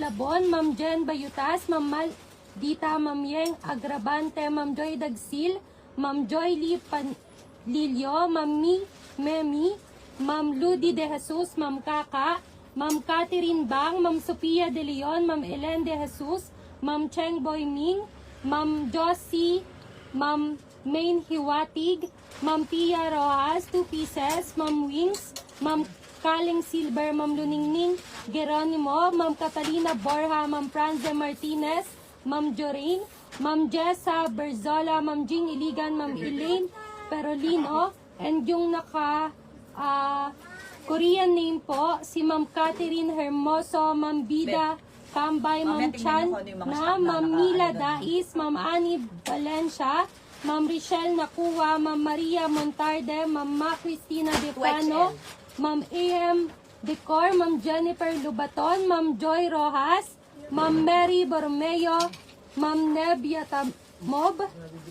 Labon, Ma'am Jen Bayutas, Ma'am Dita, Ma'am Yeng Agrabante, Ma'am Joy Dagsil, Ma'am Joy Lee Lilio, Ma'am Memi, Ma'am Ludi De Jesus, Ma'am Kaka, Ma'am Catherine Bang, Ma'am Sophia De Leon, Ma'am Ellen De Jesus, Ma'am Cheng Boy Ming, Ma'am Josie, Ma'am Main Hiwatig, Ma'am Pia Rojas, 2 pieces, Ma'am Wings, Ma'am Kaling Silver, Ma'am Luningning Geronimo, Ma'am Catalina Borja, Ma'am Franz Martinez, Ma'am Jorain, Ma'am Jessa Berzola, Ma'am Jing Iligan, Ma'am Elaine Perolino, and yung Korean name po, si Ma'am Catherine Hermoso, Ma'am Bida Kambay, Ma'am Chan na, Ma'am Mila Dais, Ma'am Annie Valencia, Ma'am Richelle Nakuha, Ma'am Maria Montarde, Ma'am Ma Cristina Defano, Ma'am A.M. Decor, Ma'am Jennifer Lubaton, Ma'am Joy Rojas, Ma'am Mary Borromeo, Ma'am Nebia Mob,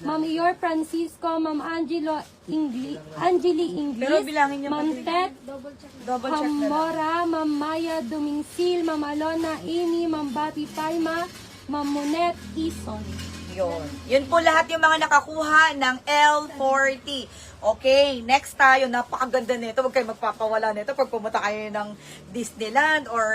Ma'am Ior Francisco, Ma'am Angeli Inglis, Ma'am Tet Hamora, Ma'am Maya Dumingsil, Ma'am Alona Amy, Ma'am Bati Paima, Ma'am Monet Ison. Yun po lahat yung mga nakakuha ng L40. Okay, next tayo. Napakaganda nito. Huwag kayo magpapawala nito pag pumunta kayo ng Disneyland or